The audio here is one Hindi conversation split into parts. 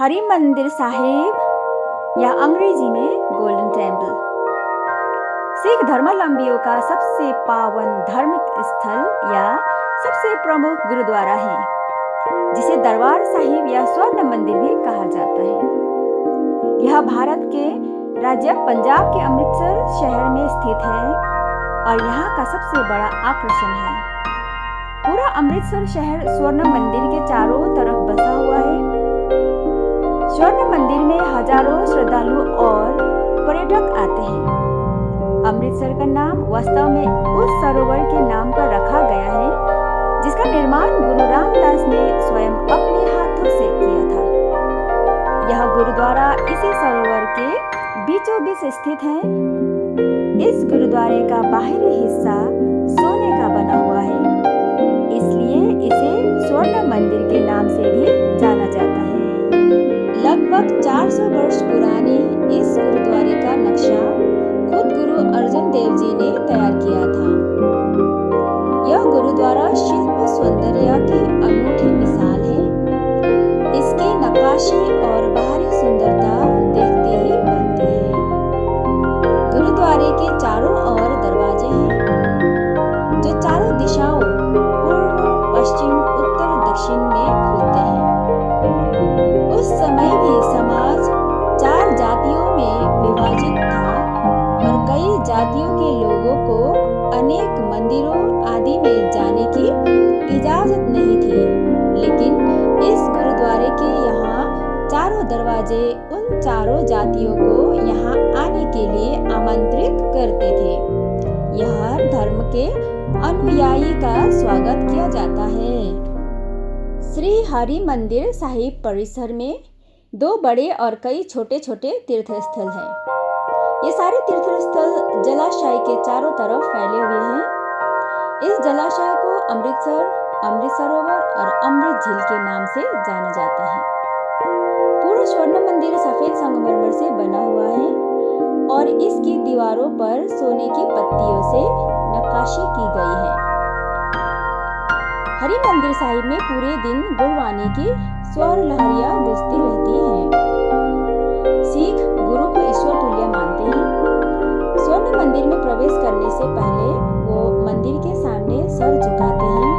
हरि मंदिर साहिब या अंग्रेजी में गोल्डन टेम्पल सिख धर्मावलंबियों का सबसे पावन धार्मिक स्थल या सबसे प्रमुख गुरुद्वारा है, जिसे दरबार साहिब या स्वर्ण मंदिर भी कहा जाता है। यह भारत के राज्य पंजाब के अमृतसर शहर में स्थित है और यहाँ का सबसे बड़ा आकर्षण है। पूरा अमृतसर शहर स्वर्ण मंदिर के चारों तरफ बसा हुआ है। स्वर्ण मंदिर में हजारों श्रद्धालु और पर्यटक आते हैं। अमृतसर का नाम वास्तव में उस सरोवर के नाम पर रखा गया है, जिसका निर्माण गुरु रामदास ने स्वयं अपने हाथों से किया था। यह गुरुद्वारा इसी सरोवर के बीचों बीच स्थित है। इस गुरुद्वारे का बाहरी हिस्सा सोने का बना हुआ है, इसलिए इसे स्वर्ण मंदिर के नाम से भी जाना जाता है। लगभग 400 वर्ष पुराने इस गुरुद्वारे का नक्शा खुद गुरु अर्जन देव जी ने तैयार किया था। यह गुरुद्वारा शिल्प सौंदर्य की अनूठी मिसाल है। इसकी नक्काशी और बाहरी सुंदरता देखते ही बनती है। गुरुद्वारे के चारों ओर दरवाजे हैं, जो चारों दिशाओं पूर्व, पश्चिम, उत्तर, दक्षिण में खुलते हैं। उस समय भी समाज 4 जातियों में विभाजित था और कई जातियों के लोगों को अनेक मंदिरों आदि में जाने की इजाजत नहीं थी। लेकिन इस गुरुद्वारे के यहाँ चारों दरवाजे उन चारों जातियों को यहाँ आने के लिए आमंत्रित करते थे। यह धर्म के अनुयायी का स्वागत किया जाता है। श्री हरि मंदिर साहिब परिसर में 2 बड़े और कई छोटे छोटे तीर्थस्थल हैं। ये सारे तीर्थस्थल जलाशय के चारों तरफ फैले हुए हैं। इस जलाशय को अमृतसर, अमृत सरोवर और अमृत झील के नाम से जाना जाता है। पूरा स्वर्ण मंदिर सफेद संगमरमर से बना हुआ है और इसकी दीवारों पर सोने की पत्तियों से नक्काशी की गई है। हरि मंदिर साहिब में पूरे दिन गुरबानी की स्वर लहरियां गूंजती रहती हैं। सिख गुरु को ईश्वर तुल्य मानते हैं। स्वर्ण मंदिर में प्रवेश करने से पहले वो मंदिर के सामने सर झुकाते हैं,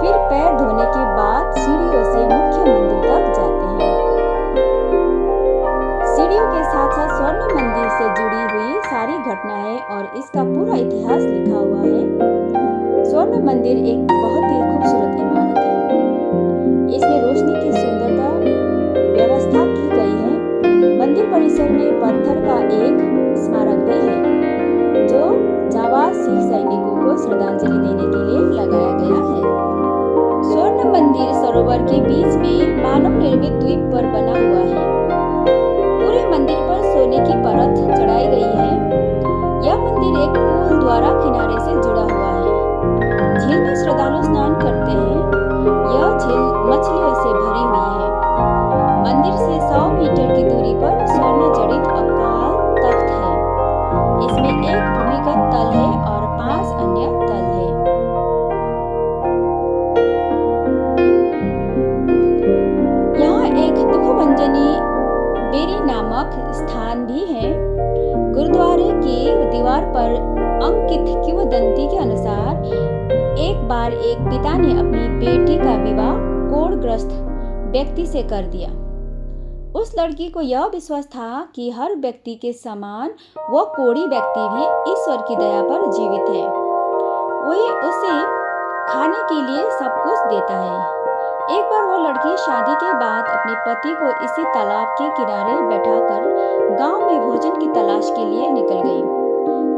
फिर पैर धोने के बाद सीढ़ियों से मुख्य मंदिर तक जाते हैं। सीढ़ियों के साथ साथ स्वर्ण मंदिर से जुड़ी हुई सारी घटनाएं और इसका पूरा इतिहास लिखा हुआ है। स्वर्ण मंदिर एक बहुत ही खूबसूरत इमारत है। इसमें रोशनी की सुंदरता व्यवस्था की गई है। मंदिर परिसर में पत्थर का एक स्मारक भी है, जो जाबाज सिख सैनिकों को श्रद्धांजलि देने के लिए लगाया गया है। स्वर्ण मंदिर सरोवर के बीच में मानव निर्मित द्वीप पर बना हुआ है। पूरे मंदिर पर सोने की परत चढ़ाई गई है। यह मंदिर एक पुल द्वारा किनारे से जुड़ा हुआ है। झील में श्रद्धालु स्नान करते हैं। यह झील मछलियों से भरी हुई है। मंदिर से 100 मीटर की दूरी पर स्वर्ण जड़ित अकाल तख्त है। इसमें एक भूमिगत तल है और 5 अन्य तल है। यहाँ एक दुखभंजनी बेरी नामक स्थान भी है। गुरुद्वारे की दीवार पर अंकित किंवदंती के अनुसार एक बार एक पिता ने अपनी बेटी का विवाह कोढ़ग्रस्त व्यक्ति से कर दिया। उस लड़की को यह विश्वास था कि हर व्यक्ति के समान वह कोढ़ी व्यक्ति भी ईश्वर की दया पर जीवित है। वही उसे खाने के लिए सब कुछ देता है। एक बार वह लड़की शादी के बाद अपने पति को इसी तालाब के किनारे बैठाकर गांव में भोजन की तलाश के लिए निकल गई।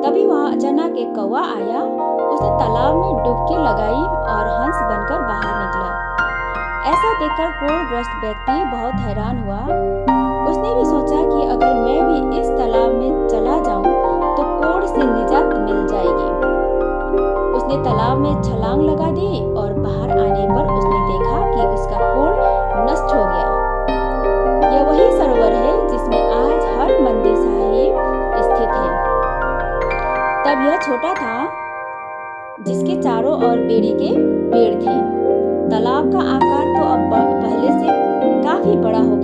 तभी वहां अचानक एक कौवा आया। उसने तालाब में डुबकी लगाई और हंस बनकर बाहर निकला। ऐसा देखकर कोढ़ग्रस्त व्यक्ति बहुत हैरान हुआ। उसने भी सोचा कि अगर मैं भी इस तालाब में चला जाऊं तो कोढ़ से निजात मिल जाएगी। उसने तालाब में छलांग लगा दी और बाहर आने पर उसने देखा कि उसका कोढ़ नष्ट हो गया। यह वही सरोवर है जिसमें आज हर मंदिर साहिब स्थित है। तब यह छोटा था, जिसके चारों ओर बेरी के पेड़ थे। तालाब का आकार तो अब पहले से काफी बड़ा हो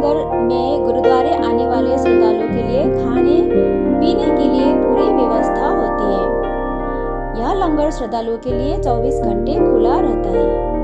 लंगर में गुरुद्वारे आने वाले श्रद्धालुओं के लिए खाने पीने के लिए पूरी व्यवस्था होती है। यह लंगर श्रद्धालुओं के लिए 24 घंटे खुला रहता है।